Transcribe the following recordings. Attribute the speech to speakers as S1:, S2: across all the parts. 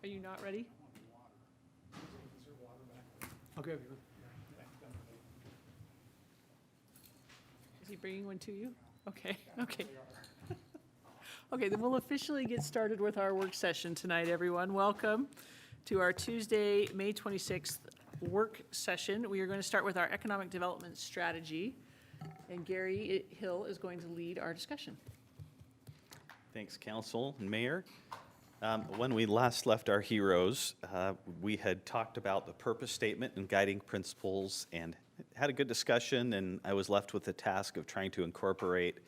S1: Are you not ready?
S2: Okay.
S1: Is he bringing one to you? Okay, okay. Okay, then we'll officially get started with our work session tonight, everyone. Welcome to our Tuesday, May 26th work session. We are going to start with our economic development strategy, and Gary Hill is going to lead our discussion.
S3: Thanks, Council and Mayor. When we last left our heroes, we had talked about the purpose statement and guiding principles and had a good discussion, and I was left with the task of trying to incorporate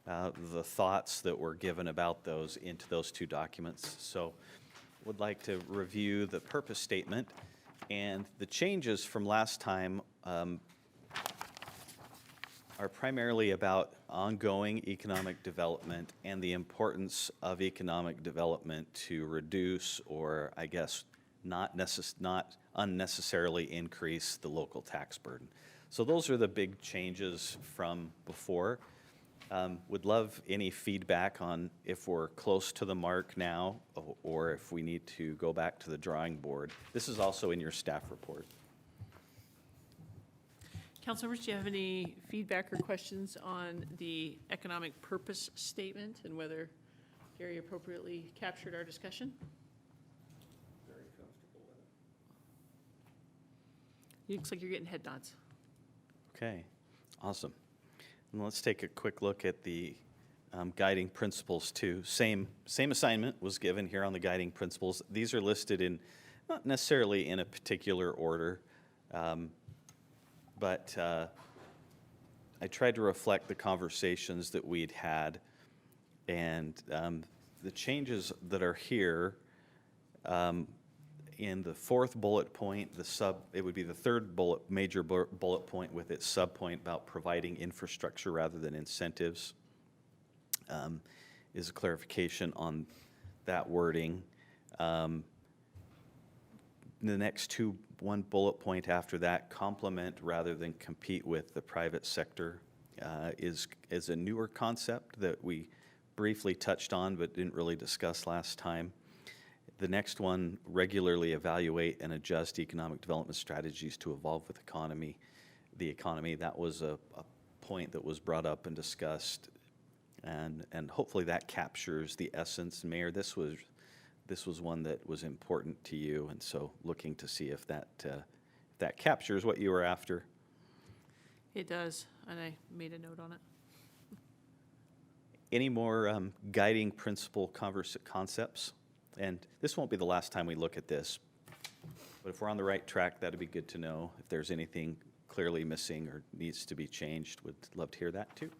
S3: the thoughts that were given about those into those two documents. So would like to review the purpose statement, and the changes from last time are primarily about ongoing economic development and the importance of economic development to reduce, or I guess not unnecessarily increase, the local tax burden. So those are the big changes from before. Would love any feedback on if we're close to the mark now or if we need to go back to the drawing board. This is also in your staff report.
S1: Councilmembers, do you have any feedback or questions on the economic purpose statement and whether Gary appropriately captured our discussion?
S2: Very comfortable with it.
S1: It looks like you're getting head nods.
S3: Okay, awesome. And let's take a quick look at the guiding principles too. Same assignment was given here on the guiding principles. These are listed in, not necessarily in a particular order, but I tried to reflect the conversations that we'd had, and the changes that are here in the fourth bullet point, it would be the third major bullet point with its subpoint about providing infrastructure rather than incentives, is a clarification on that wording. The next one bullet point after that, complement rather than compete with the private sector, is a newer concept that we briefly touched on but didn't really discuss last time. The next one, regularly evaluate and adjust economic development strategies to evolve with the economy. That was a point that was brought up and discussed, and hopefully that captures the essence. Mayor, this was one that was important to you, and so looking to see if that captures what you were after.
S1: It does, and I made a note on it.
S3: Any more guiding principle concepts? And this won't be the last time we look at this, but if we're on the right track, that'd be good to know. If there's anything clearly missing or needs to be changed, would love to hear that too.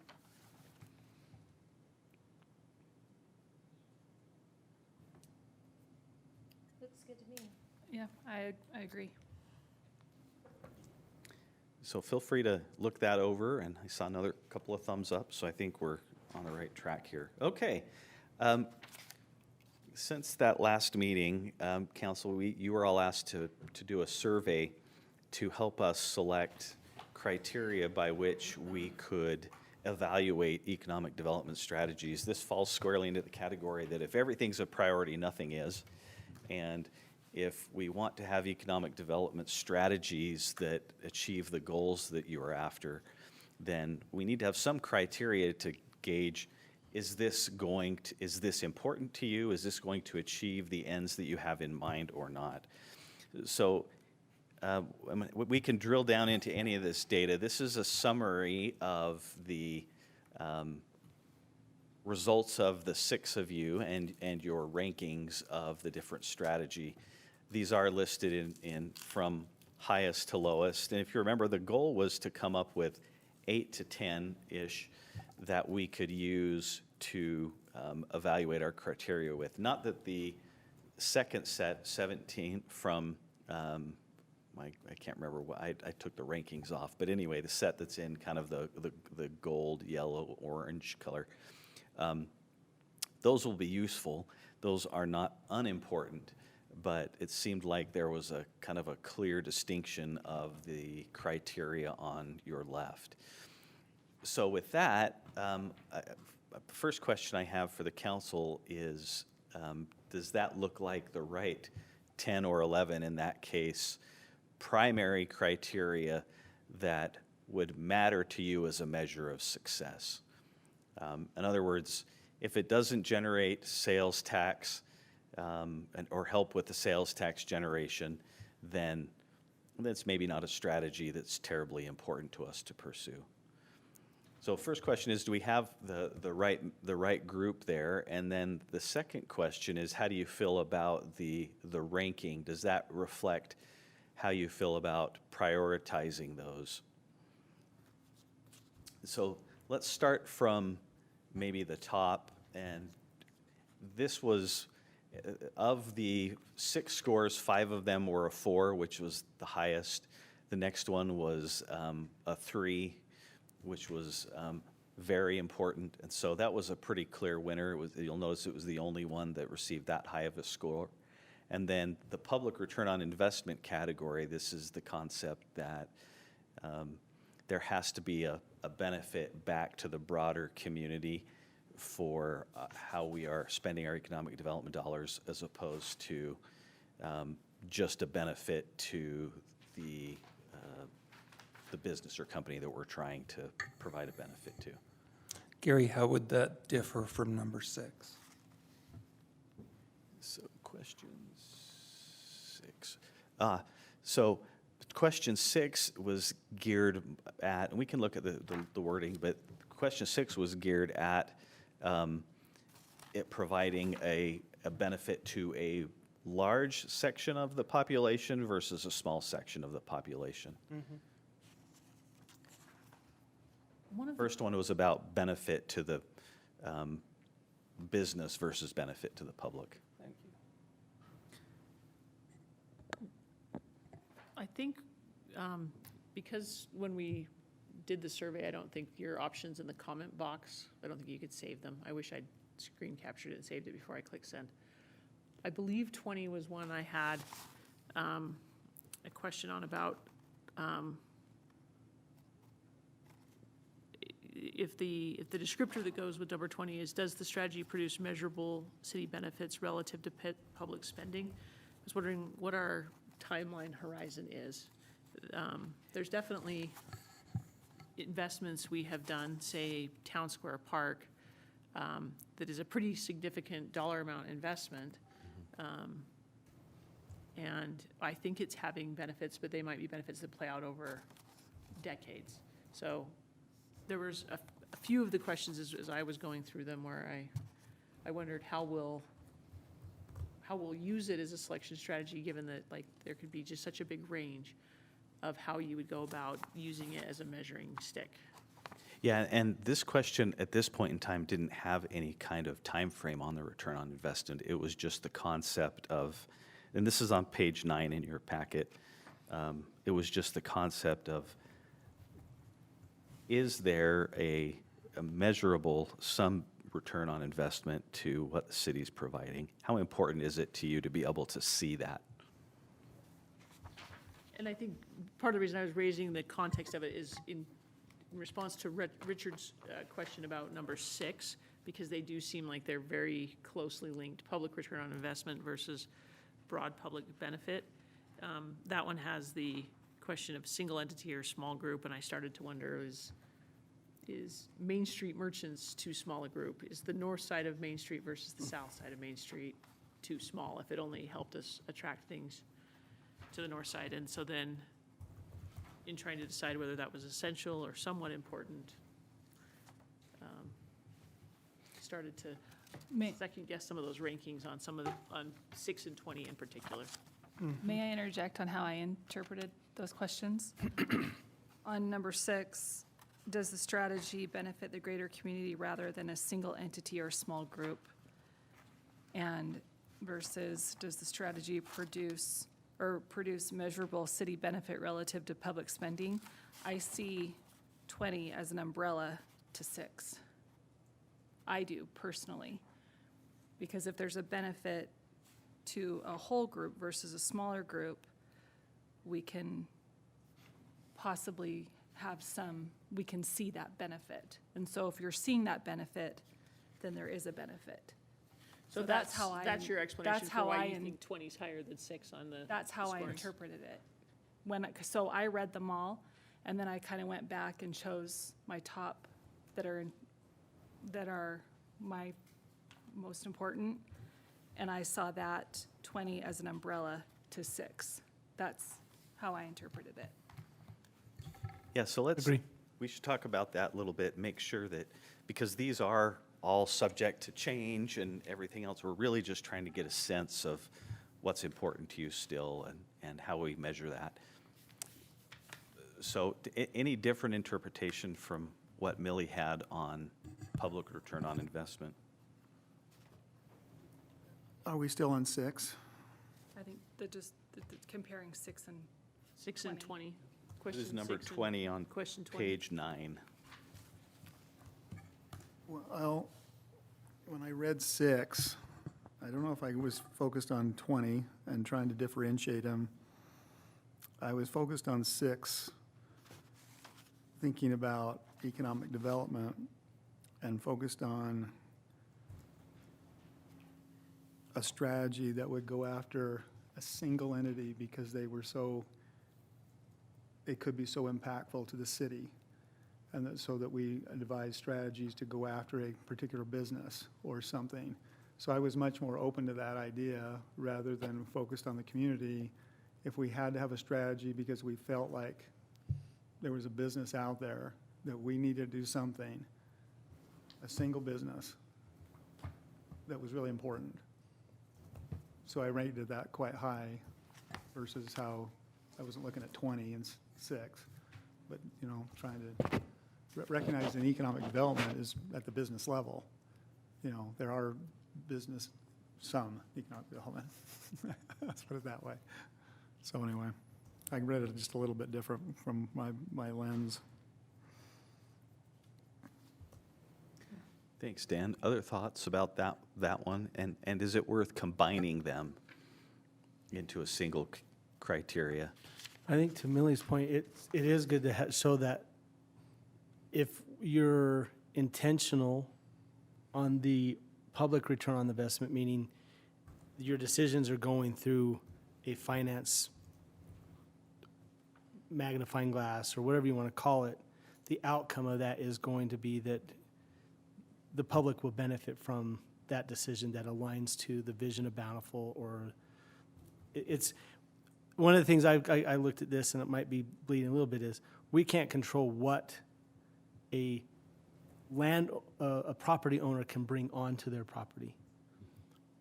S4: Looks good to me.
S5: Yeah, I agree.
S3: So feel free to look that over, and I saw another couple of thumbs up, so I think we're on the right track here. Okay. Since that last meeting, Council, you were all asked to do a survey to help us select criteria by which we could evaluate economic development strategies. This falls squarely into the category that if everything's a priority, nothing is. And if we want to have economic development strategies that achieve the goals that you are after, then we need to have some criteria to gauge, is this important to you? Is this going to achieve the ends that you have in mind or not? So we can drill down into any of this data. This is a summary of the results of the 6 of you and your rankings of the different strategy. These are listed in from highest to lowest. And if you remember, the goal was to come up with 8 to 10-ish that we could use to evaluate our criteria with. Not that the second set, 17 from, I can't remember what, I took the rankings off, but anyway, the set that's in kind of the gold, yellow, orange color, those will be useful. Those are not unimportant, but it seemed like there was a kind of a clear distinction of the criteria on your left. So with that, first question I have for the council is, does that look like the right 10 or 11, in that case, primary criteria that would matter to you as a measure of success? In other words, if it doesn't generate sales tax or help with the sales tax generation, then that's maybe not a strategy that's terribly important to us to pursue. So first question is, do we have the right group there? And then the second question is, how do you feel about the ranking? Does that reflect how you feel about prioritizing those? So let's start from maybe the top. And this was, of the 6 scores, 5 of them were a 4, which was the highest. The next one was a 3, which was very important. And so that was a pretty clear winner. You'll notice it was the only one that received that high of a score. And then the public return on investment category, this is the concept that there has to be a benefit back to the broader community for how we are spending our economic development dollars, as opposed to just a benefit to the business or company that we're trying to provide a benefit to.
S6: Gary, how would that differ from number 6?
S3: So question 6. So question 6 was geared at, and we can look at the wording, but question 6 was geared at it providing a benefit to a large section of the population versus a small section of the population. First one was about benefit to the business versus benefit to the public.
S6: Thank you.
S1: I think because when we did the survey, I don't think your options in the comment box, I don't think you could save them. I wish I'd screen captured it and saved it before I click send. I believe 20 was one I had a question on about if the descriptor that goes with number 20 is, does the strategy produce measurable city benefits relative to public spending? I was wondering what our timeline horizon is. There's definitely investments we have done, say Town Square Park, that is a pretty significant dollar amount investment. And I think it's having benefits, but they might be benefits that play out over decades. So there was a few of the questions as I was going through them where I wondered how we'll use it as a selection strategy, given that like there could be just such a big range of how you would go about using it as a measuring stick.
S3: Yeah, and this question at this point in time didn't have any kind of time frame on the return on investment. It was just the concept of, and this is on page 9 in your packet, it was just the concept of, is there a measurable some return on investment to what the city's providing? How important is it to you to be able to see that?
S1: And I think part of the reason I was raising the context of it is in response to Richard's question about number 6, because they do seem like they're very closely linked, public return on investment versus broad public benefit. That one has the question of single entity or small group, and I started to wonder, is Main Street merchants too small a group? Is the north side of Main Street versus the south side of Main Street too small if it only helped us attract things to the north side? And so then in trying to decide whether that was essential or somewhat important, started to second guess some of those rankings on on 6 and 20 in particular.
S5: May I interject on how I interpreted those questions? On number 6, does the strategy benefit the greater community rather than a single entity or small group? And versus, does the strategy produce measurable city benefit relative to public spending? I see 20 as an umbrella to 6. I do personally, because if there's a benefit to a whole group versus a smaller group, we can possibly we can see that benefit. And so if you're seeing that benefit, then there is a benefit.
S1: So
S5: that's how
S1: that's your explanation
S5: that's
S1: for
S5: how
S1: why
S5: I
S1: you
S5: in-
S1: think 20's higher than 6 on the
S5: That's how I
S1: scores.
S5: interpreted it. So I read them all, and then I kind of went back and chose my top that are my most important. And I saw that 20 as an umbrella to 6. That's how I interpreted it.
S3: Yeah, so
S2: Agree.
S3: we should talk about that a little bit, make sure that, because these are all subject to change and everything else, we're really just trying to get a sense of what's important to you still and how we measure that. So any different interpretation from what Millie had on public return on investment?
S7: Are we still on 6?
S5: I think comparing 6 and
S1: 6 and 20.
S3: This
S1: Question
S3: is number
S1: 6 and
S3: 20 on
S1: question 20.
S3: page 9.
S7: Well, when I read 6, I don't know if I was focused on 20 and trying to differentiate them. I was focused on 6, thinking about economic development, and focused on a strategy that would go after a single entity because they could be so impactful to the city. And so that we devise strategies to go after a particular business or something. So I was much more open to that idea rather than focused on the community. If we had to have a strategy because we felt like there was a business out there that we needed to do something, a single business, that was really important. So I rated that quite high versus how I wasn't looking at 20 and 6. But, trying to recognize that economic development is at the business level. There are some economic development. Let's put it that way. So anyway, I read it just a little bit different from my lens.
S3: Thanks, Dan. Other thoughts about that one? And is it worth combining them into a single criteria?
S2: I think to Millie's point, it is good to show that if you're intentional on the public return on investment, meaning your decisions are going through a finance magnifying glass or whatever you want to call it, the outcome of that is going to be that the public will benefit from that decision that aligns to the vision of Bountiful. Or it's one of the things I looked at this, and it might be bleeding a little bit, is we can't control what a property owner can bring onto their property.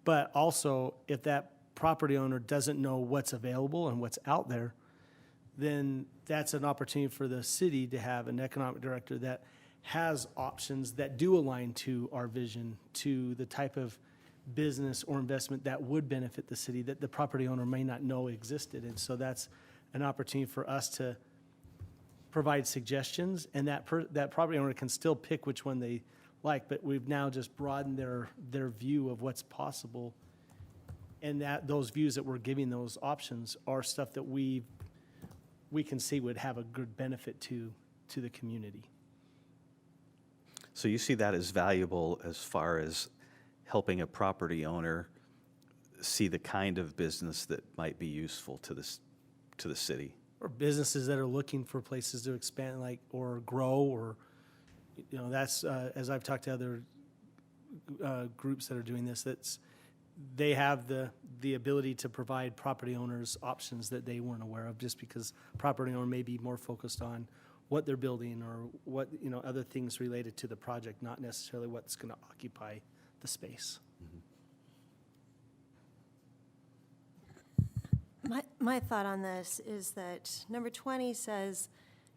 S2: But also, if that property owner doesn't know what's available and what's out there, then that's an opportunity for the city to have an economic director that has options that do align to our vision, to the type of business or investment that would benefit the city that the property owner may not know existed. And so that's an opportunity for us to provide suggestions, and that property owner can still pick which one they like, but we've now just broadened their view of what's possible. And that those views that we're giving, those options, are stuff that we can see would have a good benefit to the community.
S3: So you see that as valuable as far as helping a property owner see the kind of business that might be useful to the city?
S2: Or businesses that are looking for places to expand, or grow, or, that's, as I've talked to other groups that are doing this, they have the ability to provide property owners options that they weren't aware of, just because property owner may be more focused on what they're building or what, other things related to the project, not necessarily what's going to occupy the space.
S4: My thought on this is that number 20 says,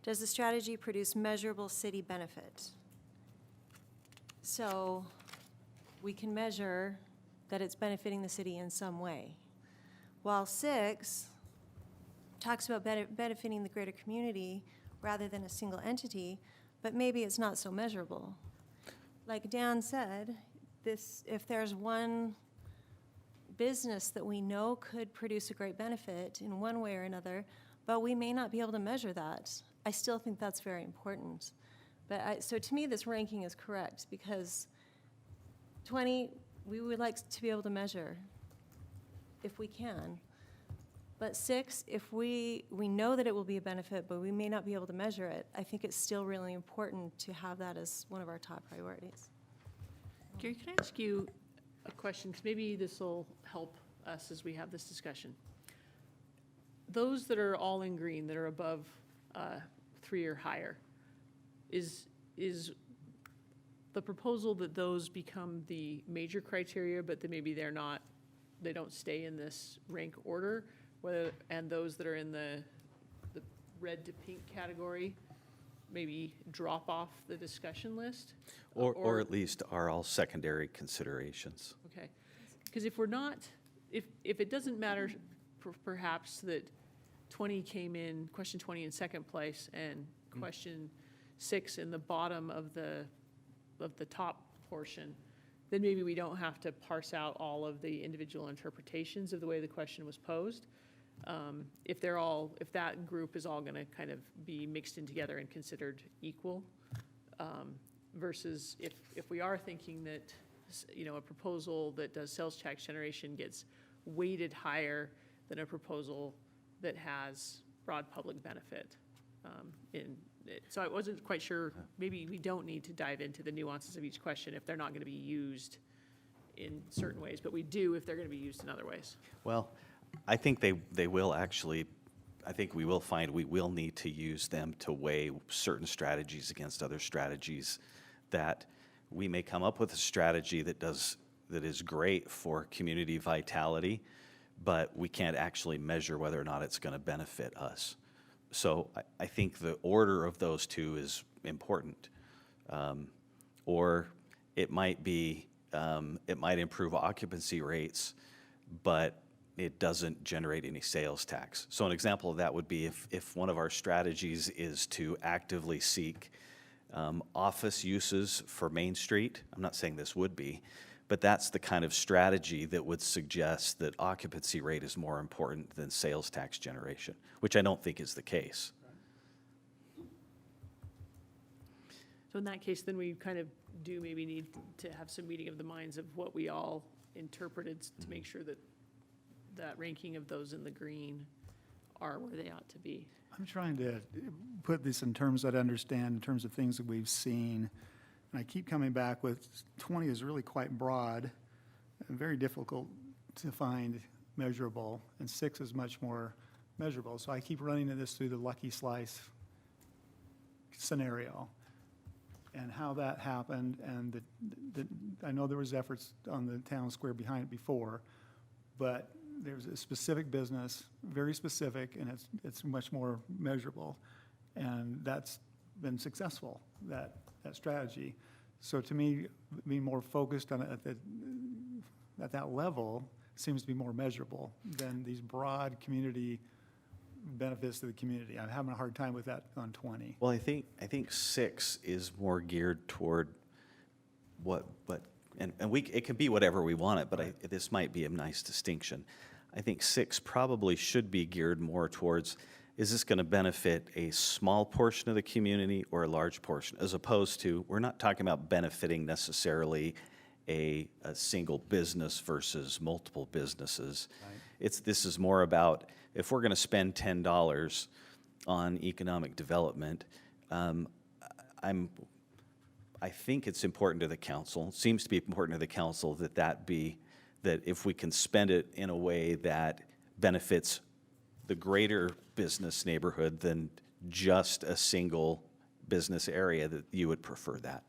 S4: does the strategy produce measurable city benefit? So we can measure that it's benefiting the city in some way. While 6 talks about benefiting the greater community rather than a single entity, but maybe it's not so measurable. Like Dan said, if there's one business that we know could produce a great benefit in one way or another, but we may not be able to measure that, I still think that's very important. But so to me, this ranking is correct, because 20, we would like to be able to measure, if we can. But 6, if we know that it will be a benefit, but we may not be able to measure it, I think it's still really important to have that as one of our top priorities.
S1: Gary, can I ask you a question? 'Cause maybe this will help us as we have this discussion. Those that are all in green, that are above 3 or higher, is the proposal that those become the major criteria, but that maybe they don't stay in this rank order? And those that are in the red to pink category maybe drop off the discussion list?
S3: Or at least are all secondary considerations.
S1: Okay, because if we're not, if it doesn't matter, perhaps that 20 came in, question 20 in second place, and question 6 in the bottom of the top portion, then maybe we don't have to parse out all of the individual interpretations of the way the question was posed. If that group is all gonna kind of be mixed in together and considered equal, versus if we are thinking that, a proposal that does sales tax generation gets weighted higher than a proposal that has broad public benefit. So I wasn't quite sure, maybe we don't need to dive into the nuances of each question if they're not gonna be used in certain ways, but we do if they're gonna be used in other ways.
S3: Well, I think they will actually, I think we will find we will need to use them to weigh certain strategies against other strategies, that we may come up with a strategy that is great for community vitality, but we can't actually measure whether or not it's going to benefit us. So I think the order of those two is important. Or it might be, it might improve occupancy rates, but it doesn't generate any sales tax. So an example of that would be if one of our strategies is to actively seek office uses for Main Street. I'm not saying this would be, but that's the kind of strategy that would suggest that occupancy rate is more important than sales tax generation, which I don't think is the case.
S1: So in that case, then we kind of do maybe need to have some meeting of the minds of what we all interpreted to make sure that that ranking of those in the green are where they ought to be.
S7: I'm trying to put this in terms that I understand, in terms of things that we've seen. And I keep coming back with 20 is really quite broad and very difficult to find measurable, and 6 is much more measurable. So I keep running this through the lucky slice scenario and how that happened. And I know there was efforts on the town square behind it before, but there's a specific business, very specific, and it's much more measurable. And that's been successful, that strategy. So to me, being more focused on it at that level seems to be more measurable than these broad community benefits to the community. I'm having a hard time with that on 20.
S3: Well, I think 6 is more geared toward and it can be whatever we want it, but this might be a nice distinction. I think 6 probably should be geared more towards, is this going to benefit a small portion of the community or a large portion, as opposed to, we're not talking about benefiting necessarily a single business versus multiple businesses. Right. This is more about, if we're going to spend $10 on economic development, I think it's important to the council, seems to be important to the council that if we can spend it in a way that benefits the greater business neighborhood than just a single business area, that you would prefer that.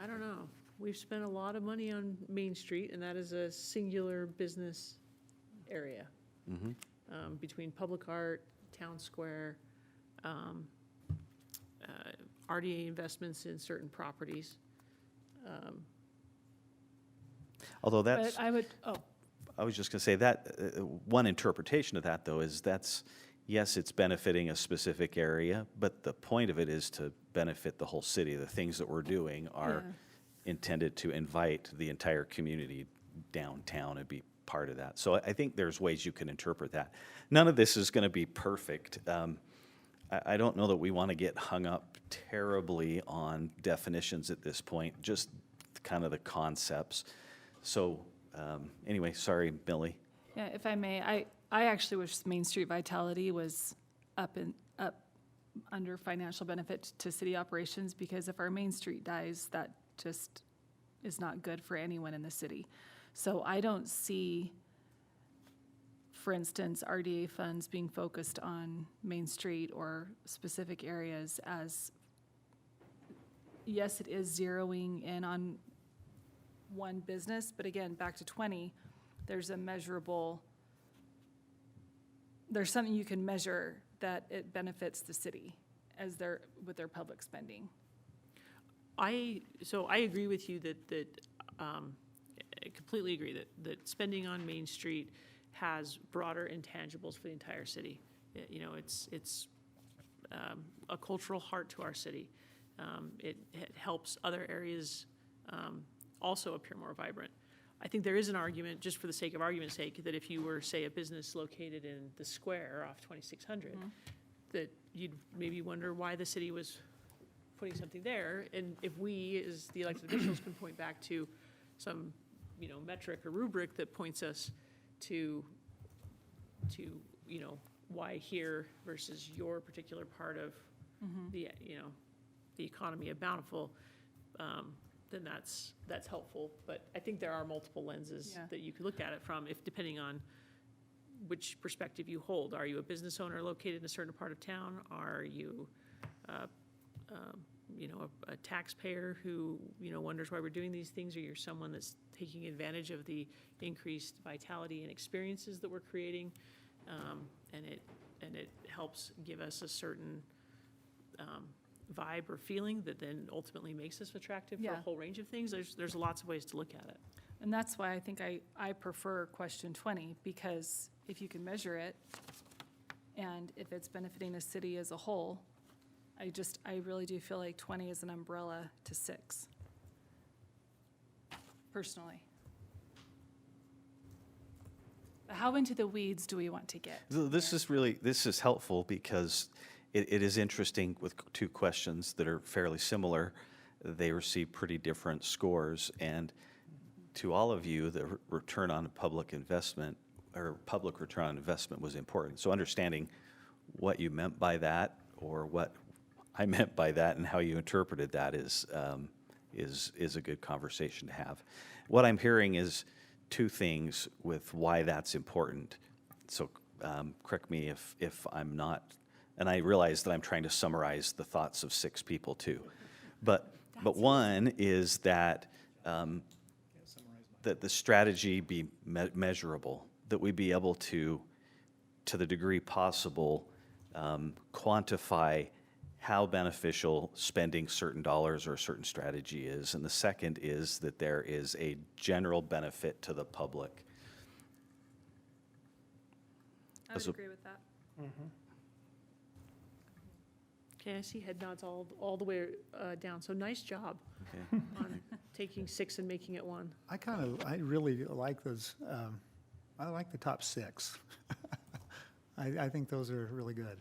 S1: I don't know. We've spent a lot of money on Main Street, and that is a singular business area.
S3: Mm-hmm.
S1: Between public art, town square, RDA investments in certain properties.
S3: Although that's,
S1: But I would,
S3: I was just going to say that, one interpretation of that, though, is yes, it's benefiting a specific area, but the point of it is to benefit the whole city. The things that we're doing are intended to invite the entire community downtown and be part of that. So I think there's ways you can interpret that. None of this is going to be perfect. I don't know that we want to get hung up terribly on definitions at this point, just kind of the concepts. So, anyway, sorry, Millie.
S5: Yeah, if I may, I actually wish Main Street Vitality was up under financial benefit to city operations, because if our Main Street dies, that just is not good for anyone in the city. So I don't see, for instance, RDA funds being focused on Main Street or specific areas as, yes, it is zeroing in on one business, but again, back to 20, there's a measurable, there's something you can measure that it benefits the city as with their public spending.
S1: So I agree with you that I completely agree that spending on Main Street has broader intangibles for the entire city. You know, it's a cultural heart to our city. It helps other areas also appear more vibrant. I think there is an argument, just for the sake of argument's sake, that if you were, say, a business located in the square off 2600, that you'd maybe wonder why the city was putting something there. And if we, as the elected officials, can point back to some, you know, metric or rubric that points us to, you know, why here versus your particular part of the, you know, the economy of Bountiful, then that's helpful. But I think there are multiple lenses
S5: Yeah.
S1: that you could look at it from, if depending on which perspective you hold. Are you a business owner located in a certain part of town? Are you, you know, a taxpayer who, you know, wonders why we're doing these things? Or you're someone that's taking advantage of the increased vitality and experiences that we're creating? And it helps give us a certain vibe or feeling that then ultimately makes us attractive for a
S5: Yeah.
S1: whole range of things. There's lots of ways to look at it.
S5: And that's why I think I prefer question 20, because if you can measure it, and if it's benefiting the city as a whole, I really do feel like 20 is an umbrella to 6, personally. But how into the weeds do we want to get?
S3: This is helpful because it is interesting with two questions that are fairly similar. They receive pretty different scores, and to all of you, the return on public investment or public return on investment was important. So understanding what you meant by that, or what I meant by that, and how you interpreted that is a good conversation to have. What I'm hearing is two things with why that's important. So correct me if I'm not, and I realize that I'm trying to summarize the thoughts of 6 people too. But one is that that the strategy be measurable, that we be able to the degree possible, quantify how beneficial spending certain dollars or a certain strategy is. And the second is that there is a general benefit to the public.
S5: I would
S3: As a-
S5: agree with that.
S1: Okay, I see head nods all the way down. So nice job
S3: Okay.
S1: on taking 6 and making it 1.
S7: I really like those, I like the top 6. I think those are really good.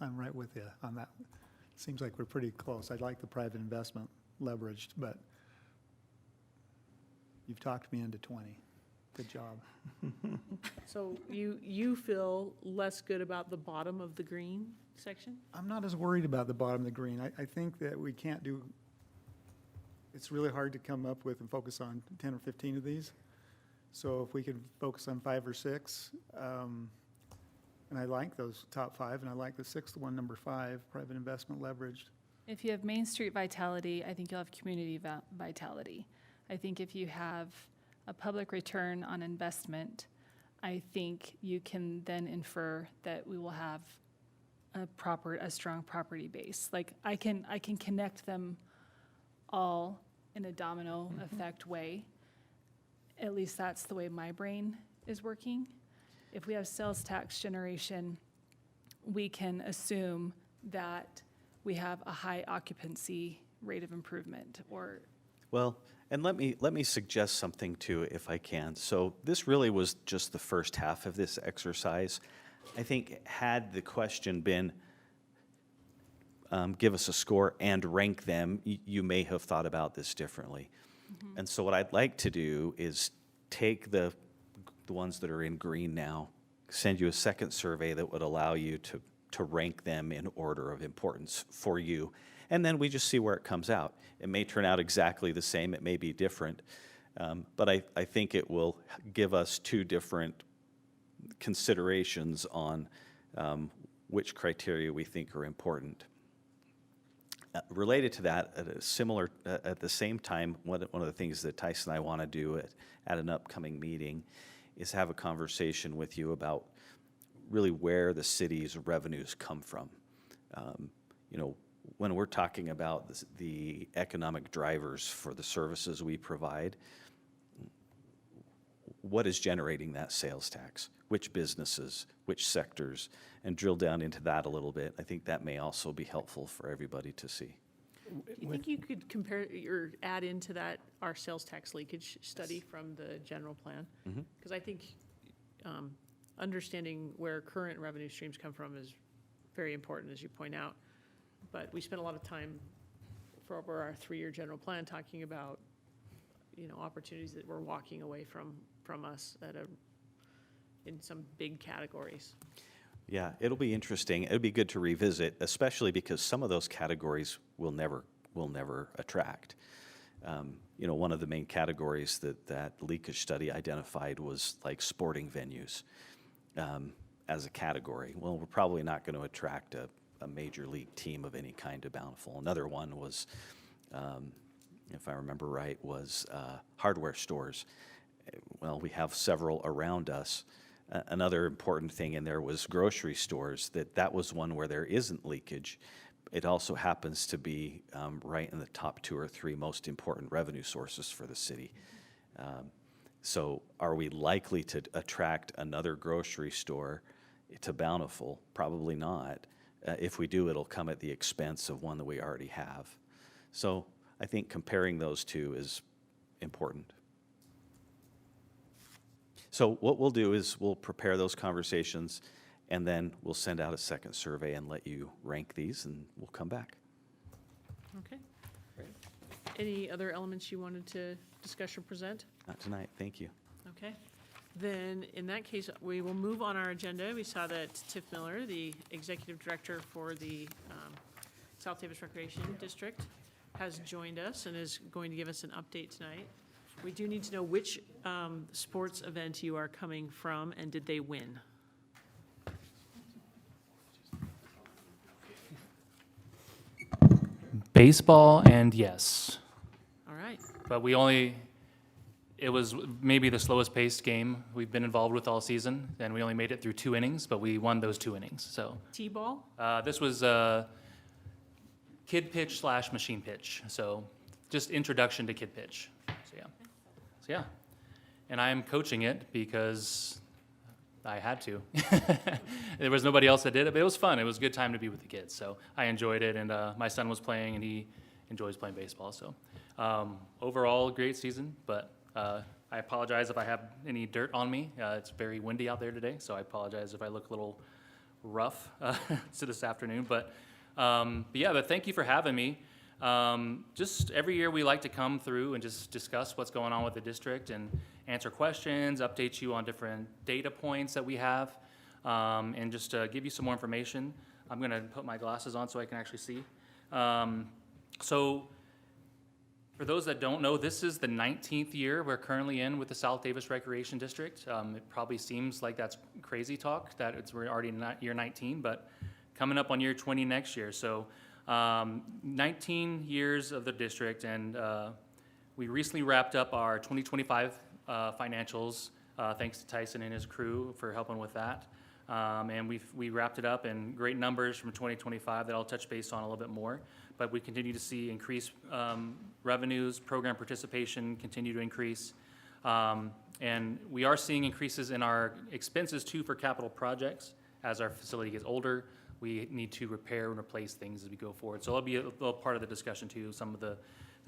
S7: I'm right with you on that. Seems like we're pretty close. I like the private investment leveraged, but you've talked me into 20. Good job.
S1: So you feel less good about the bottom of the green section?
S7: I'm not as worried about the bottom of the green. I think that we can't do, it's really hard to come up with and focus on 10 or 15 of these. So if we could focus on 5 or 6, and I like those top 5, and I like the 6th one, number 5, private investment leveraged.
S5: If you have Main Street vitality, I think you'll have community vitality. I think if you have a public return on investment, I think you can then infer that we will have a strong property base. Like I can connect them all in a domino effect way. At least that's the way my brain is working. If we have sales tax generation, we can assume that we have a high occupancy rate of improvement, or
S3: Well, and let me suggest something too, if I can. So this really was just the first half of this exercise. I think had the question been, give us a score and rank them, you may have thought about this differently. And so what I'd like to do is take the ones that are in green now, send you a second survey that would allow you to rank them in order of importance for you. And then we just see where it comes out. It may turn out exactly the same, it may be different, but I think it will give us two different considerations on which criteria we think are important. Related to that, at the same time, one of the things that Tyson and I want to do at an upcoming meeting is have a conversation with you about really where the city's revenues come from. You know, when we're talking about the economic drivers for the services we provide, what is generating that sales tax? Which businesses, which sectors, and drill down into that a little bit. I think that may also be helpful for everybody to see.
S1: Do you think you could compare or add into that our sales tax leakage study from the general plan? Because I think understanding where current revenue streams come from is very important, as you point out. But we spent a lot of time for over our 3-year general plan talking about, you know, opportunities that we're walking away from us in some big categories.
S3: Yeah, it'll be interesting. It'll be good to revisit, especially because some of those categories will never attract. You know, one of the main categories that leakage study identified was like sporting venues as a category. Well, we're probably not going to attract a major league team of any kind to Bountiful. Another one was, if I remember right, was hardware stores. Well, we have several around us. Another important thing in there was grocery stores, that was one where there isn't leakage. It also happens to be right in the top 2 or 3 most important revenue sources for the city. So are we likely to attract another grocery store to Bountiful? Probably not. If we do, it'll come at the expense of one that we already have. So I think comparing those two is important. So what we'll do is we'll prepare those conversations, and then we'll send out a second survey and let you rank these, and we'll come back.
S1: Okay. Any other elements you wanted to discuss or present?
S3: Not tonight, thank you.
S1: Okay. Then, in that case, we will move on our agenda. We saw that Tiff Miller, the Executive Director for the South Davis Recreation District, has joined us and is going to give us an update tonight. We do need to know which sports event you are coming from, and did they win?
S8: Baseball, and yes.
S1: All right.
S8: But it was maybe the slowest paced game we've been involved with all season, and we only made it through 2 innings, but we won those 2 innings, so.
S1: T-ball?
S8: This was kid pitch / machine pitch, so just introduction to kid pitch, so yeah. And I am coaching it because I had to. There was nobody else that did it, but it was fun. It was a good time to be with the kids, so I enjoyed it, and my son was playing, and he enjoys playing baseball, so. Overall, great season, but I apologize if I have any dirt on me. It's very windy out there today, so I apologize if I look a little rough to this afternoon, but thank you for having me. Just every year we like to come through and just discuss what's going on with the district and answer questions, update you on different data points that we have, and just give you some more information. I'm going to put my glasses on so I can actually see. So for those that don't know, this is the 19th year we're currently in with the South Davis Recreation District. It probably seems like that's crazy talk, that we're already in year 19, but coming up on year 20 next year. So 19 years of the district, and we recently wrapped up our 2025 financials, thanks to Tyson and his crew for helping with that. And we wrapped it up in great numbers from 2025 that I'll touch base on a little bit more. But we continue to see increased revenues, program participation continue to increase. And we are seeing increases in our expenses too for capital projects. As our facility gets older, we need to repair and replace things as we go forward. So that'll be a little part of the discussion too, some of the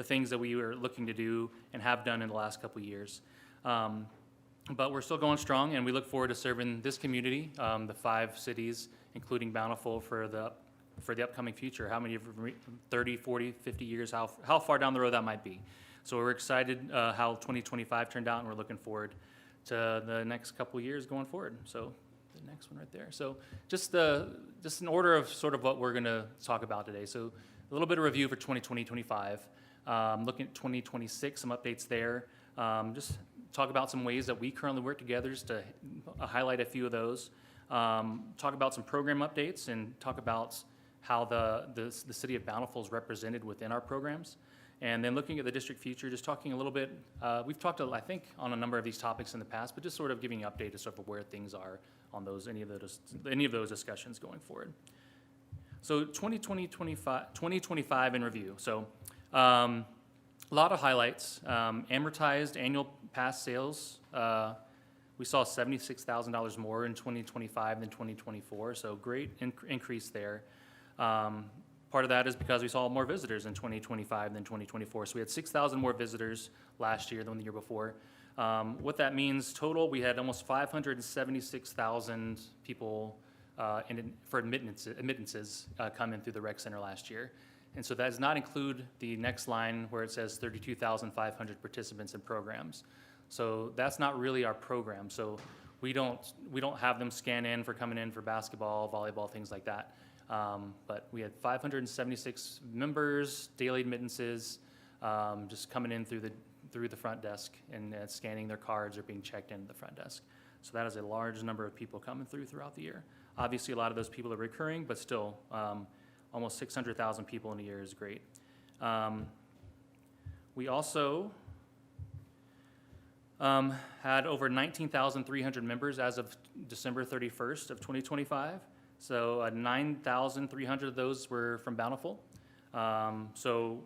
S8: things that we were looking to do and have done in the last couple of years. But we're still going strong, and we look forward to serving this community, the 5 cities, including Bountiful, for the for the upcoming future, how many, 30, 40, 50 years, how far down the road that might be. So we're excited how 2025 turned out, and we're looking forward to the next couple of years going forward. So the next one right there. So just an order of sort of what we're going to talk about today. So a little bit of review for 2020-25. Looking at 2026, some updates there. Just talk about some ways that we currently work together, just to highlight a few of those. Talk about some program updates and talk about how the city of Bountiful is represented within our programs. And then looking at the district future, just talking a little bit, we've talked, I think, on a number of these topics in the past, but just sort of giving you an update as sort of where things are on any of those discussions going forward. So 2025 in review. So a lot of highlights. Amortized annual pass sales, we saw $76,000 more in 2025 than 2024, so great increase there. Part of that is because we saw more visitors in 2025 than 2024. So we had 6,000 more visitors last year than the year before. What that means total, we had almost 576,000 people for admittances come in through the rec center last year. And so that does not include the next line where it says 32,500 participants in programs. So that's not really our program. So we don't have them scan in for coming in for basketball, volleyball, things like that. But we had 576 members, daily admittances, just coming in through the front desk and scanning their cards or being checked in at the front desk. So that is a large number of people coming throughout the year. Obviously, a lot of those people are recurring, but still, almost 600,000 people in a year is great. We also had over 19,300 members as of December 31st of 2025. So 9,300 of those were from Bountiful. So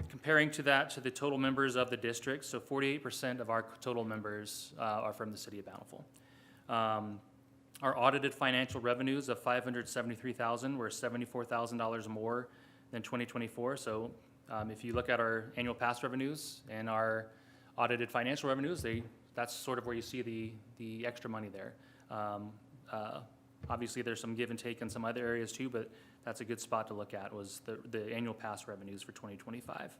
S8: comparing to that to the total members of the district, so 48% of our total members are from the city of Bountiful. Our audited financial revenues of $573,000 were $74,000 more than 2024. So if you look at our annual pass revenues and our audited financial revenues, that's sort of where you see the extra money there. Obviously, there's some give and take in some other areas too, but that's a good spot to look at, was the annual pass revenues for 2025.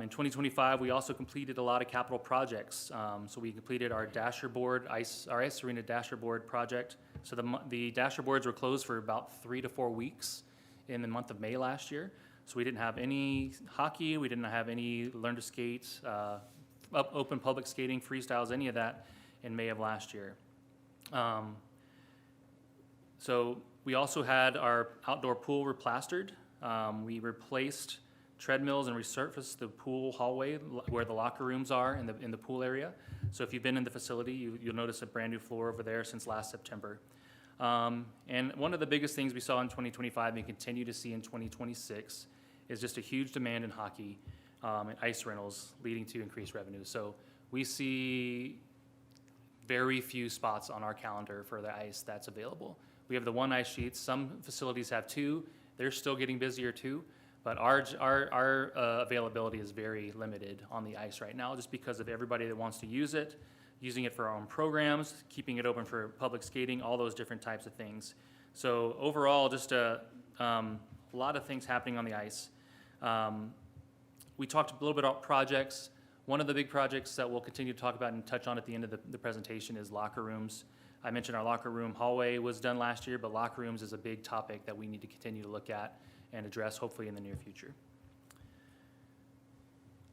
S8: In 2025, we also completed a lot of capital projects. So we completed our Dasher board, our ice arena Dasher board project. So the Dasher boards were closed for about 3 to 4 weeks in the month of May last year. So we didn't have any hockey, we didn't have any learn to skate, open public skating, freestyles, any of that in May of last year. So we also had our outdoor pool replastered. We replaced treadmills and resurfaced the pool hallway where the locker rooms are in the pool area. So if you've been in the facility, you'll notice a brand new floor over there since last September. And one of the biggest things we saw in 2025 and continue to see in 2026 is just a huge demand in hockey and ice rentals, leading to increased revenue. So we see very few spots on our calendar for the ice that's available. We have the one ice sheet. Some facilities have two. They're still getting busier too. But our availability is very limited on the ice right now, just because of everybody that wants to use it, using it for our own programs, keeping it open for public skating, all those different types of things. So overall, just a lot of things happening on the ice. We talked a little bit about projects. One of the big projects that we'll continue to talk about and touch on at the end of the presentation is locker rooms. I mentioned our locker room hallway was done last year, but locker rooms is a big topic that we need to continue to look at and address hopefully in the near future.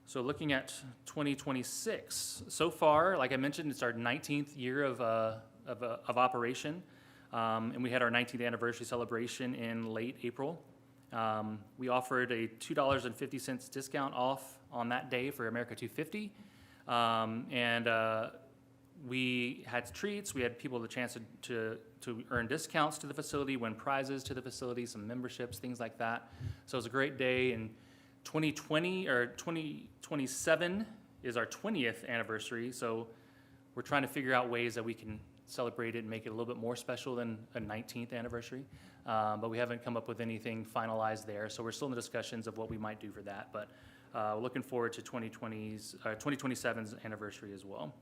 S8: So looking at 2026, so far, like I mentioned, it's our 19th year of operation, and we had our 19th anniversary celebration in late April. We offered a $2.50 discount off on that day for America 250, and we had treats. We had people the chance to earn discounts to the facility, win prizes to the facility, some memberships, things like that. So it was a great day. And 2027 is our 20th anniversary. So we're trying to figure out ways that we can celebrate it and make it a little bit more special than a 19th anniversary. But we haven't come up with anything finalized there. So we're still in the discussions of what we might do for that. But we're looking forward to 2027's anniversary as well.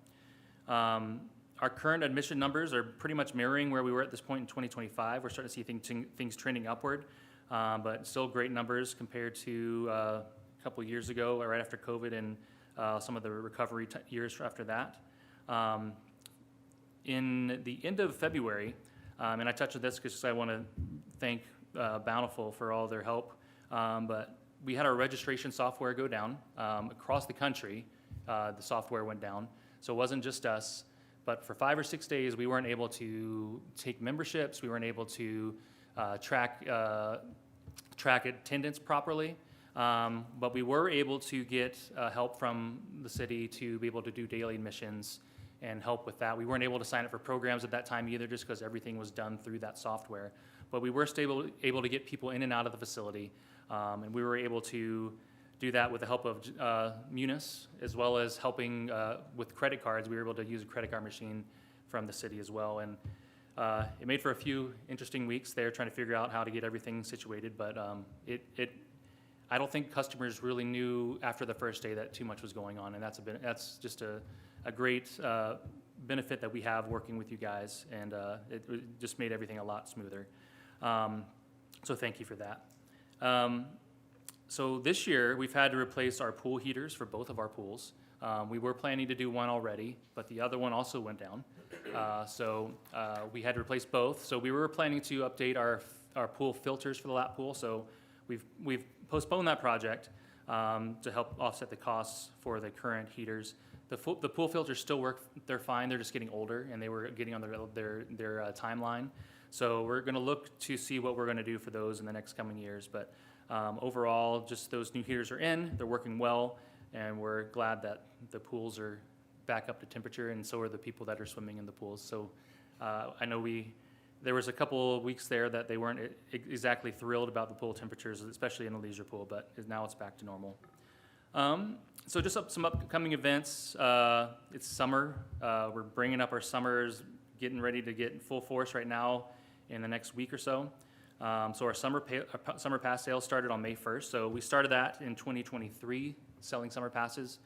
S8: Our Our current admission numbers are pretty much mirroring where we were at this point in 2025. We're starting to see things trending upward, but still great numbers compared to a couple years ago, right after COVID and some of the recovery years after that. In the end of February, and I touched on this because I want to thank Bountiful for all their help, but we had our registration software go down. Across the country, the software went down. So it wasn't just us, but for 5 or 6 days, we weren't able to take memberships. We weren't able to track attendance properly. But we were able to get help from the city to be able to do daily admissions and help with that. We weren't able to sign up for programs at that time either, just because everything was done through that software. But we were still able to get people in and out of the facility, and we were able to do that with the help of Munis, as well as helping with credit cards. We were able to use a credit card machine from the city as well, and it made for a few interesting weeks there trying to figure out how to get everything situated. But I don't think customers really knew after the first day that too much was going on, and that's just a great benefit that we have working with you guys, and it just made everything a lot smoother. So thank you for that. So this year, we've had to replace our pool heaters for both of our pools. We were planning to do one already, but the other one also went down. So we had to replace both. So we were planning to update our pool filters for the lap pool. So we've postponed that project to help offset the costs for the current heaters. The pool filters still work. They're fine. They're just getting older, and they were getting on their timeline. So we're going to look to see what we're going to do for those in the next coming years. But overall, just those new heaters are in. They're working well, and we're glad that the pools are back up to temperature, and so are the people that are swimming in the pools. So I know there was a couple of weeks there that they weren't exactly thrilled about the pool temperatures, especially in the leisure pool, but now it's back to normal. So just some upcoming events. It's summer. We're bringing up our summers, getting ready to get in full force right now in the next week or so. So our summer pass sales started on May 1st. So we started that in 2023, selling summer passes,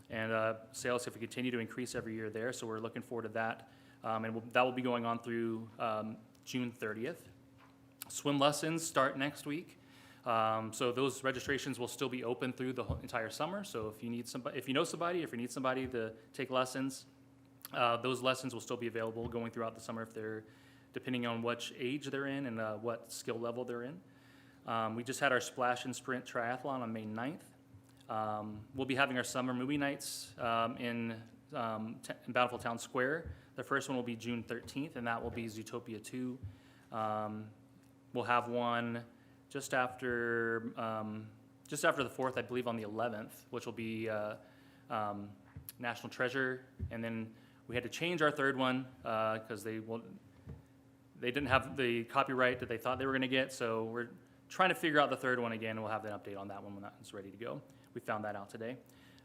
S8: and sales have continued to increase every year there. So we're looking forward to that, and that will be going on through June 30th. Swim lessons start next week. So those registrations will still be open through the entire summer. So if you need somebody, if you need somebody to take lessons, those lessons will still be available going throughout the summer depending on which age they're in and what skill level they're in. We just had our Splash and Sprint Triathlon on May 9th. We'll be having our summer movie nights in Bountiful Town Square. The first one will be June 13th, and that will be Zootopia 2. We'll have one just after the 4th, I believe, on the 11th, which will be National Treasure. And then we had to change our third one because they didn't have the copyright that they thought they were going to get. So we're trying to figure out the third one again. We'll have an update on that one when that's ready to go. We found that out today.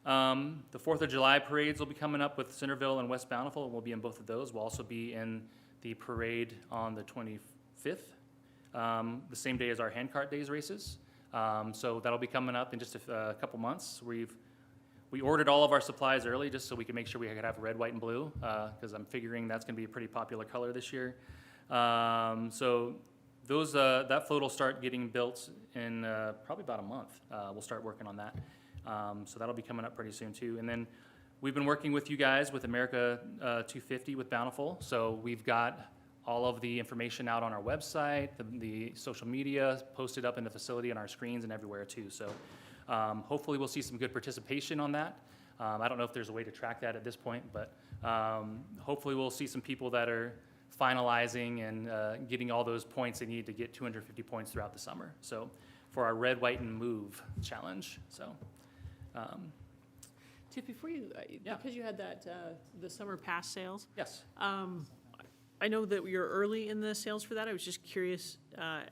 S8: The 4th of July parades will be coming up with Centerville and West Bountiful, and we'll be in both of those. We'll also be in the parade on the 25th, the same day as our handcart days races. So that'll be coming up in just a couple months. We ordered all of our supplies early just so we could make sure we could have red, white, and blue, because I'm figuring that's going to be a pretty popular color this year. So that float will start getting built in probably about a month. We'll start working on that. So that'll be coming up pretty soon too. And then we've been working with you guys with America 250 with Bountiful. So we've got all of the information out on our website, the social media posted up in the facility on our screens and everywhere too. So hopefully we'll see some good participation on that. I don't know if there's a way to track that at this point, but hopefully we'll see some people that are finalizing and getting all those points they need to get 250 points throughout the summer. So for our Red, White, and Move challenge. So.
S1: Tip, before you,
S8: Yeah.
S1: because you had that, the summer pass sales,
S8: Yes.
S1: I know that you're early in the sales for that. I was just curious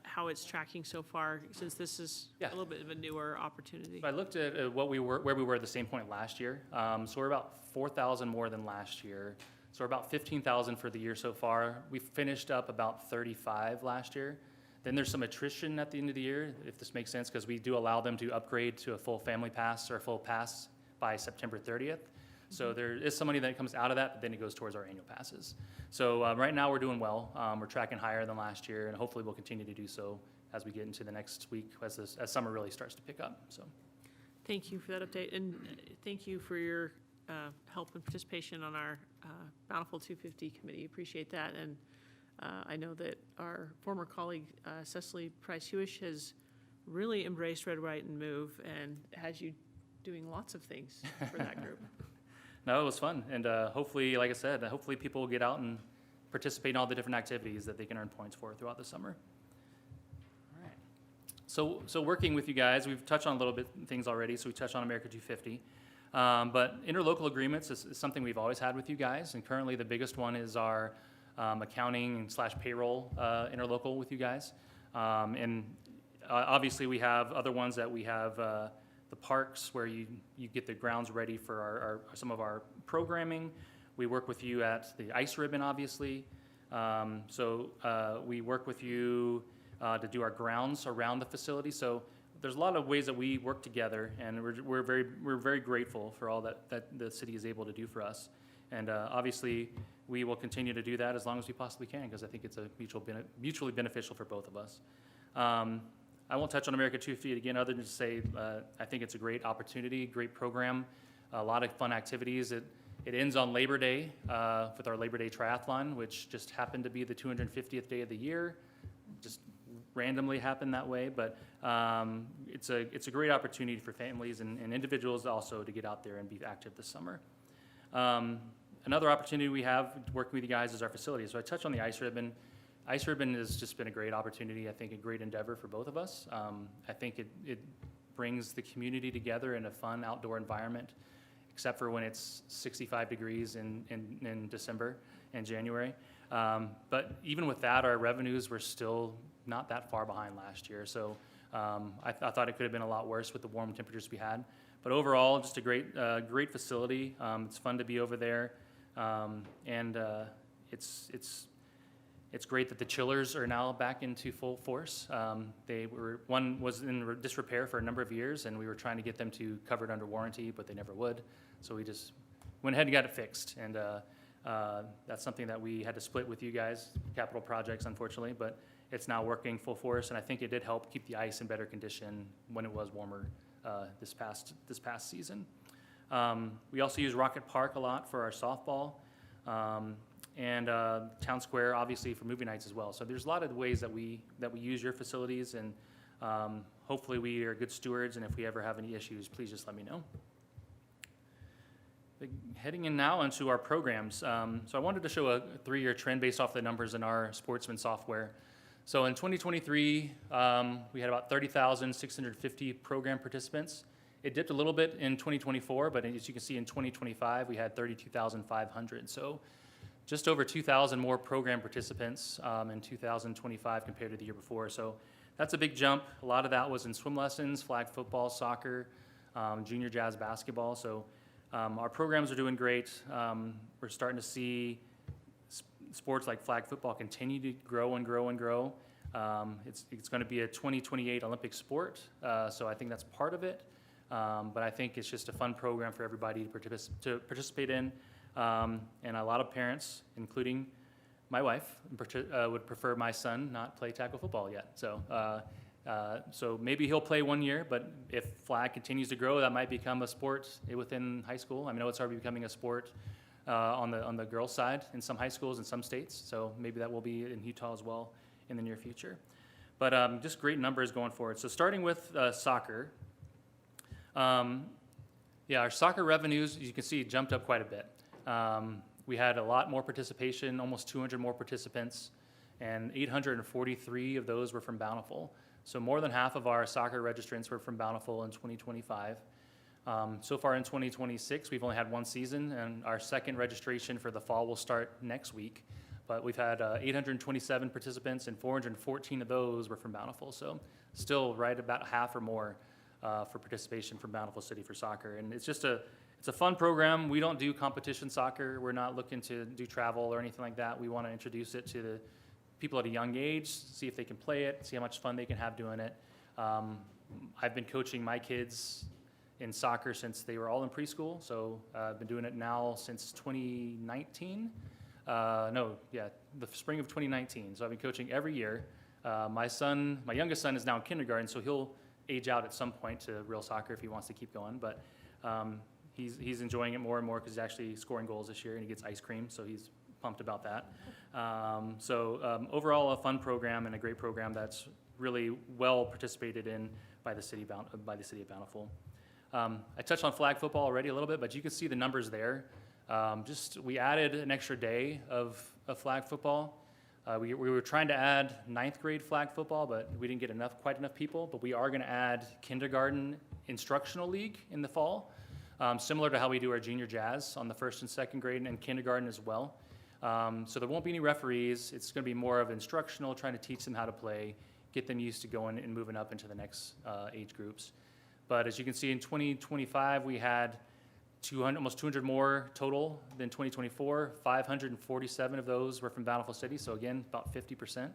S1: how it's tracking so far, since this is
S8: Yeah.
S1: a little bit of a newer opportunity.
S8: So I looked at where we were at the same point last year. So we're about 4,000 more than last year. So we're about 15,000 for the year so far. We finished up about 35 last year. Then there's some attrition at the end of the year, if this makes sense, because we do allow them to upgrade to a full family pass or a full pass by September 30th. So there is some money that comes out of that, but then it goes towards our annual passes. So right now, we're doing well. We're tracking higher than last year, and hopefully we'll continue to do so as we get into the next week, as summer really starts to pick up, so.
S1: Thank you for that update, and thank you for your help and participation on our Bountiful 250 committee. Appreciate that, and I know that our former colleague Cecily Price-Hewish has really embraced Red, White, and Move and has you doing lots of things for that group.
S8: No, it was fun, and hopefully, like I said, hopefully people will get out and participate in all the different activities that they can earn points for throughout the summer. All right. So working with you guys, we've touched on a little bit things already. So we touched on America 250, but interlocal agreements is something we've always had with you guys, and currently the biggest one is our accounting / payroll interlocal with you guys, and obviously we have other ones that we have. The parks where you get the grounds ready for some of our programming. We work with you at the ice ribbon, obviously. We work with you to do our grounds around the facility. So there's a lot of ways that we work together, and we're very grateful for all that the city is able to do for us. And obviously, we will continue to do that as long as we possibly can, because I think it's a mutually beneficial for both of us. I won't touch on America 250 again, other than to say I think it's a great opportunity, great program, a lot of fun activities. It ends on Labor Day with our Labor Day Triathlon, which just happened to be the 250th day of the year. Just randomly happened that way, but it's a great opportunity for families and individuals also to get out there and be active this summer. Another opportunity we have working with you guys is our facilities. So I touched on the ice ribbon. Ice ribbon has just been a great opportunity, I think a great endeavor for both of us. I think it brings the community together in a fun outdoor environment, except for when it's 65 degrees in December and January. But even with that, our revenues were still not that far behind last year. So I thought it could have been a lot worse with the warm temperatures we had. But overall, just a great facility. It's fun to be over there. And it's great that the chillers are now back into full force. One was in disrepair for a number of years, and we were trying to get them to cover it under warranty, but they never would. So we just went ahead and got it fixed. And that's something that we had to split with you guys, capital projects, unfortunately, but it's now working full force. And I think it did help keep the ice in better condition when it was warmer this past season. We also use Rocket Park a lot for our softball. And Town Square, obviously, for movie nights as well. So there's a lot of ways that we use your facilities, and hopefully we are good stewards, and if we ever have any issues, please just let me know. Heading in now into our programs. So I wanted to show a 3-year trend based off the numbers in our Sportsman software. So in 2023, we had about 30,650 program participants. It dipped a little bit in 2024, but as you can see in 2025, we had 32,500. So just over 2,000 more program participants in 2025 compared to the year before. So that's a big jump. A lot of that was in swim lessons, flag football, soccer, junior jazz basketball. So our programs are doing great. We're starting to see sports like flag football continue to grow and grow and grow. It's going to be a 2028 Olympic sport, so I think that's part of it. But I think it's just a fun program for everybody to participate in. And a lot of parents, including my wife, would prefer my son not play tackle football yet. So maybe he'll play 1 year, but if flag continues to grow, that might become a sport within high school. I know it's already becoming a sport on the girls' side in some high schools in some states. So maybe that will be in Utah as well in the near future. But just great numbers going forward. So starting with soccer. Our soccer revenues, as you can see, jumped up quite a bit. We had a lot more participation, almost 200 more participants, and 843 of those were from Bountiful. So more than half of our soccer registrants were from Bountiful in 2025. So far in 2026, we've only had one season, and our second registration for the fall will start next week. But we've had 827 participants, and 414 of those were from Bountiful. So still right about half or more for participation from Bountiful City for soccer. And it's a fun program. We don't do competition soccer. We're not looking to do travel or anything like that. We want to introduce it to the people at a young age, see if they can play it, see how much fun they can have doing it. I've been coaching my kids in soccer since they were all in preschool. So I've been doing it now since 2019. The spring of 2019. So I've been coaching every year. My youngest son is now in kindergarten, so he'll age out at some point to real soccer if he wants to keep going. But he's enjoying it more and more because he's actually scoring goals this year, and he gets ice cream, so he's pumped about that. Overall, a fun program and a great program that's really well participated in by the city of Bountiful. I touched on flag football already a little bit, but you can see the numbers there. We added an extra day of flag football. We were trying to add 9th grade flag football, but we didn't get quite enough people. But we are going to add kindergarten instructional league in the fall, similar to how we do our junior jazz on the 1st and 2nd grade and kindergarten as well. So there won't be any referees. It's going to be more of instructional, trying to teach them how to play, get them used to going and moving up into the next age groups. But as you can see, in 2025, we had almost 200 more total than 2024. 547 of those were from Bountiful City, so again, about 50%.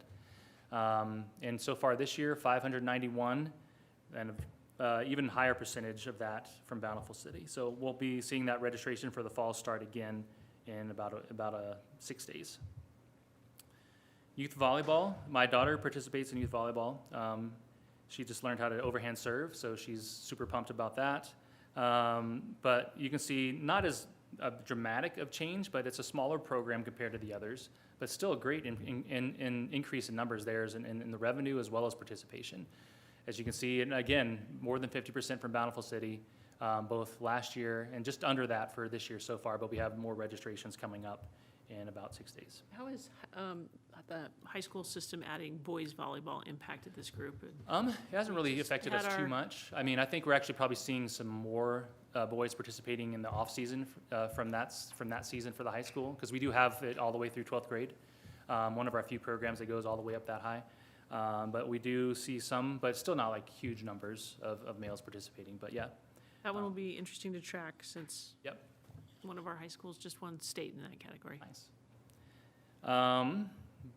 S8: And so far this year, 591, and even higher percentage of that from Bountiful City. So we'll be seeing that registration for the fall start again in about 6 days. Youth volleyball. My daughter participates in youth volleyball. She just learned how to overhand serve, so she's super pumped about that. But you can see not as dramatic of change, but it's a smaller program compared to the others, but still a great increase in numbers there in the revenue as well as participation. As you can see, and again, more than 50% from Bountiful City, both last year and just under that for this year so far, but we have more registrations coming up in about 6 days.
S1: How has the high school system adding boys volleyball impacted this group?
S8: It hasn't really affected us
S1: had
S8: too
S1: our-
S8: much. I mean, I think we're actually probably seeing some more boys participating in the off season from that season for the high school, because we do have it all the way through 12th grade. One of our few programs that goes all the way up that high. But we do see some, but still not like huge numbers of males participating. But yeah,
S1: That one will be interesting to track since
S8: Yep.
S1: one of our high schools just won state in that category.
S8: nice.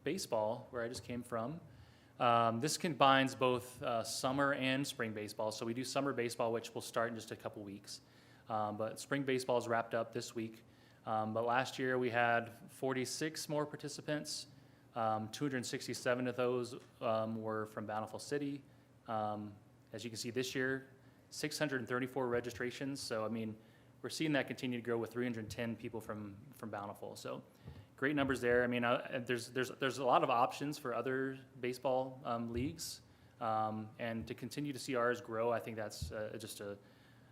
S8: Baseball, where I just came from. This combines both summer and spring baseball. So we do summer baseball, which will start in just a couple weeks. But spring baseball is wrapped up this week. But last year we had 46 more participants. 267 of those were from Bountiful City. As you can see this year, 634 registrations. So, I mean, we're seeing that continue to grow with 310 people from Bountiful. So great numbers there. I mean, there's a lot of options for other baseball leagues. And to continue to see ours grow, I think that's just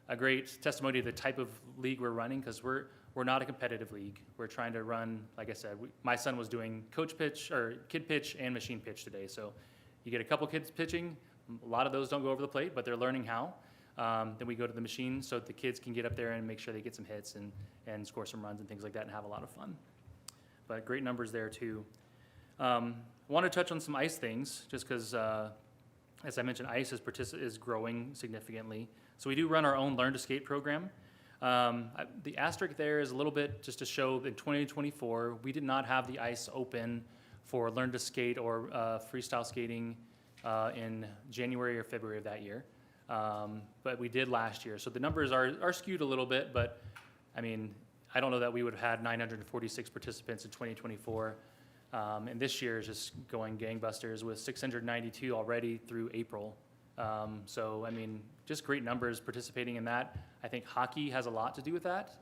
S8: a great testimony to the type of league we're running, because we're not a competitive league. We're trying to run, like I said, my son was doing coach pitch or kid pitch and machine pitch today. So you get a couple kids pitching. A lot of those don't go over the plate, but they're learning how. Then we go to the machine so that the kids can get up there and make sure they get some hits and score some runs and things like that and have a lot of fun. But great numbers there too. Want to touch on some ice things, just because, as I mentioned, ice is growing significantly. So we do run our own Learn to Skate program. The asterisk there is a little bit just to show that in 2024, we did not have the ice open for Learn to Skate or freestyle skating in January or February of that year. But we did last year. So the numbers are skewed a little bit, but I mean, I don't know that we would have had 946 participants in 2024. And this year is just going gangbusters with 692 already through April. So, I mean, just great numbers participating in that. I think hockey has a lot to do with that.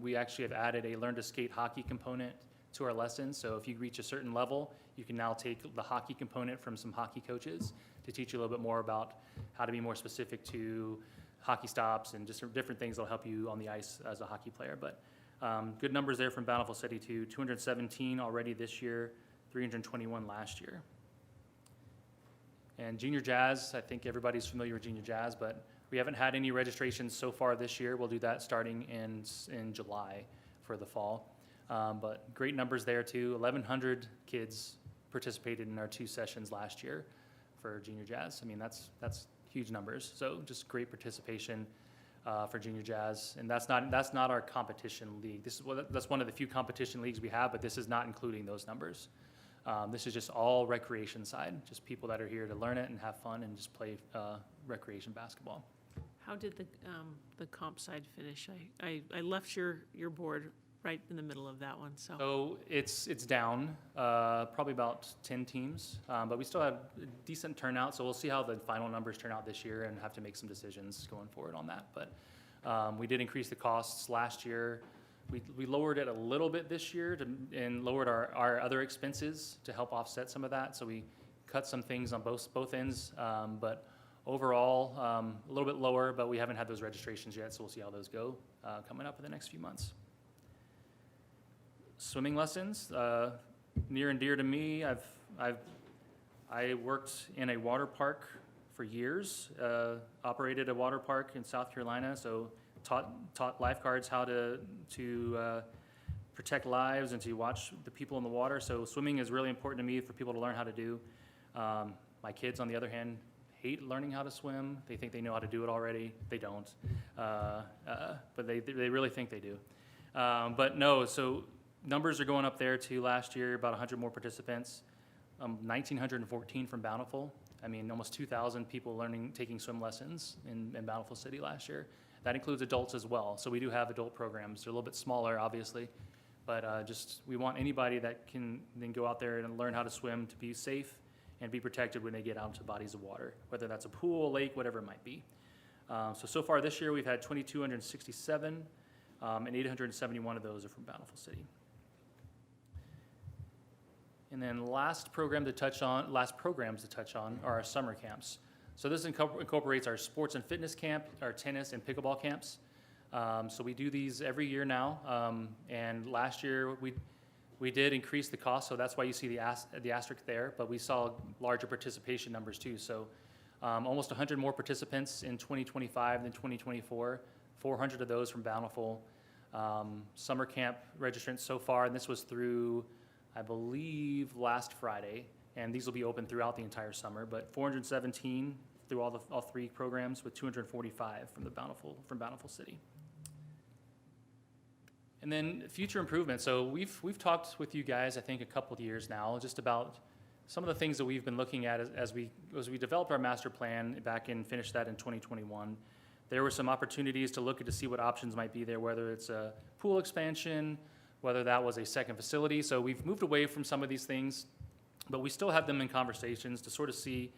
S8: We actually have added a Learn to Skate hockey component to our lessons. So if you reach a certain level, you can now take the hockey component from some hockey coaches to teach you a little bit more about how to be more specific to hockey stops and just different things that'll help you on the ice as a hockey player. But good numbers there from Bountiful City too. 217 already this year, 321 last year. And junior jazz, I think everybody's familiar with junior jazz, but we haven't had any registrations so far this year. We'll do that starting in July for the fall. But great numbers there too. 1,100 kids participated in our 2 sessions last year for junior jazz. I mean, that's huge numbers. So just great participation for junior jazz. And that's not our competition league. That's one of the few competition leagues we have, but this is not including those numbers. This is just all recreation side, just people that are here to learn it and have fun and just play recreation basketball.
S1: How did the comp side finish? I left your board right in the middle of that one, so.
S8: So it's down, probably about 10 teams, but we still have a decent turnout, so we'll see how the final numbers turn out this year and have to make some decisions going forward on that. But we did increase the costs last year. We lowered it a little bit this year and lowered our other expenses to help offset some of that. So we cut some things on both ends, but overall, a little bit lower, but we haven't had those registrations yet, so we'll see how those go coming up in the next few months. Swimming lessons, near and dear to me. I worked in a water park for years, operated a water park in South Carolina, so taught lifeguards how to protect lives and to watch the people in the water. So swimming is really important to me for people to learn how to do. My kids, on the other hand, hate learning how to swim. They think they know how to do it already. They don't, but they really think they do. But no, so numbers are going up there too. Last year, about 100 more participants, 1,914 from Bountiful. I mean, almost 2,000 people taking swim lessons in Bountiful City last year. That includes adults as well. So we do have adult programs. They're a little bit smaller, obviously, but we want anybody that can then go out there and learn how to swim to be safe and be protected when they get out into bodies of water, whether that's a pool, lake, whatever it might be. So far this year, we've had 2,267, and 871 of those are from Bountiful City. And then last programs to touch on are our summer camps. So this incorporates our sports and fitness camp, our tennis and pickleball camps. So we do these every year now. And last year we did increase the cost, so that's why you see the asterisk there. But we saw larger participation numbers too. So almost 100 more participants in 2025 than 2024. 400 of those from Bountiful. Summer camp registrants so far, and this was through, I believe, last Friday, and these will be open throughout the entire summer, but 417 through all three programs, with 245 from Bountiful City. And then future improvements. So we've talked with you guys, I think, a couple of years now, just about some of the things that we've been looking at as we developed our master plan back and finished that in 2021. There were some opportunities to look at to see what options might be there, whether it's a pool expansion, whether that was a second facility. So we've moved away from some of these things, but we still have them in conversations to sort of see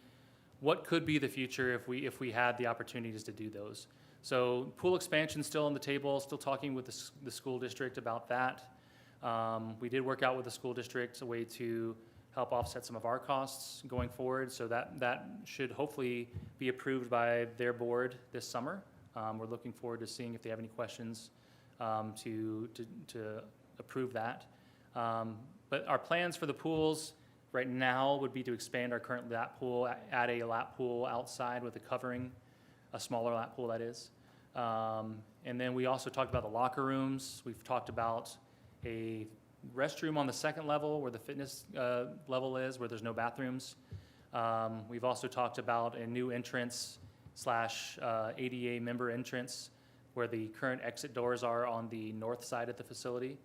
S8: what could be the future if we had the opportunities to do those. So pool expansion still on the table, still talking with the school district about that. We did work out with the school district a way to help offset some of our costs going forward, so that should hopefully be approved by their board this summer. We're looking forward to seeing if they have any questions to approve that. But our plans for the pools right now would be to expand our current lap pool, add a lap pool outside with a covering, a smaller lap pool that is. And then we also talked about the locker rooms. We've talked about a restroom on the second level where the fitness level is, where there's no bathrooms. We've also talked about a new entrance / ADA member entrance where the current exit doors are on the north side of the facility.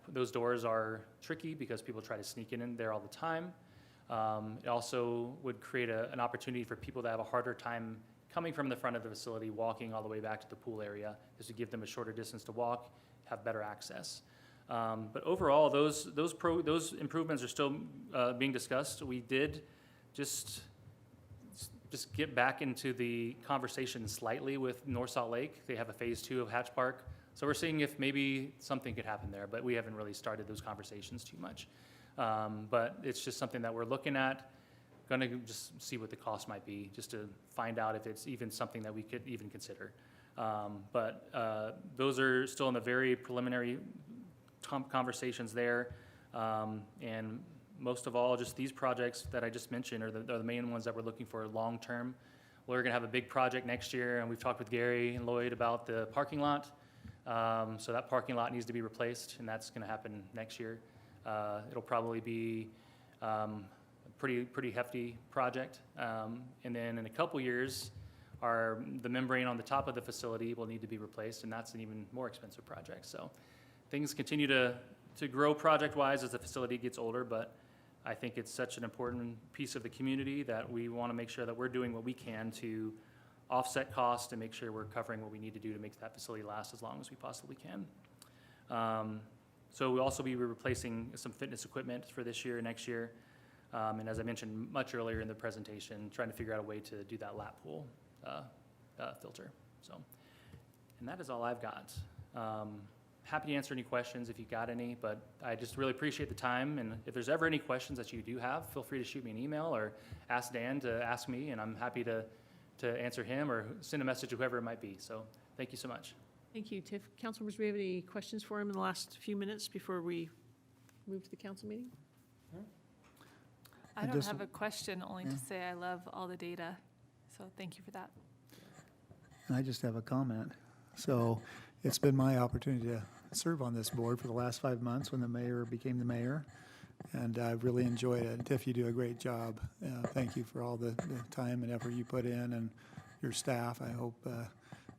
S8: Those doors are tricky because people try to sneak in there all the time. It also would create an opportunity for people to have a harder time coming from the front of the facility, walking all the way back to the pool area, just to give them a shorter distance to walk, have better access. But overall, those improvements are still being discussed. We did just get back into the conversation slightly with North Salt Lake. They have a phase 2 of Hatch Park. So we're seeing if maybe something could happen there, but we haven't really started those conversations too much. But it's just something that we're looking at, going to just see what the cost might be, just to find out if it's even something that we could even consider. But those are still in the very preliminary conversations there. And most of all, just these projects that I just mentioned are the main ones that we're looking for long-term. We're going to have a big project next year, and we've talked with Gary and Lloyd about the parking lot. So that parking lot needs to be replaced, and that's going to happen next year. It'll probably be a pretty hefty project. And then in a couple years, the membrane on the top of the facility will need to be replaced, and that's an even more expensive project. So things continue to grow project-wise as the facility gets older, but I think it's such an important piece of the community that we want to make sure that we're doing what we can to offset cost and make sure we're covering what we need to do to make that facility last as long as we possibly can. So we'll also be replacing some fitness equipment for this year and next year. And as I mentioned much earlier in the presentation, trying to figure out a way to do that lap pool filter. So, and that is all I've got. Happy to answer any questions if you got any, but I just really appreciate the time. And if there's ever any questions that you do have, feel free to shoot me an email or ask Dan to ask me, and I'm happy to answer him or send a message to whoever it might be. So thank you so much.
S1: Thank you, Tiff. Council members, do we have any questions for him in the last few minutes before we move to the council meeting?
S5: I
S7: And
S5: don't
S7: just-
S5: have a question, only to say I love all the data, so thank you for that.
S7: I just have a comment. So it's been my opportunity to serve on this board for the last 5 months when the mayor became the mayor, and I've really enjoyed it. Tiff, you do a great job. Thank you for all the time and effort you put in, and your staff. I hope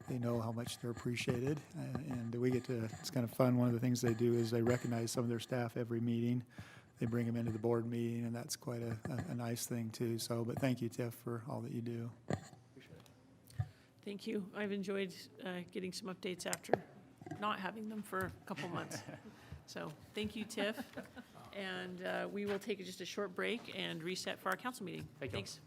S7: they know how much they're appreciated, and we get to, it's kind of fun. One of the things they do is they recognize some of their staff every meeting. They bring them into the board meeting, and that's quite a nice thing too. So, but thank you, Tiff, for all that you do.
S1: Thank you. I've enjoyed getting some updates after not having them for a couple months. So, thank you, Tiff. And we will take just a short break and reset for our council meeting.
S8: Thank you.
S1: Thanks.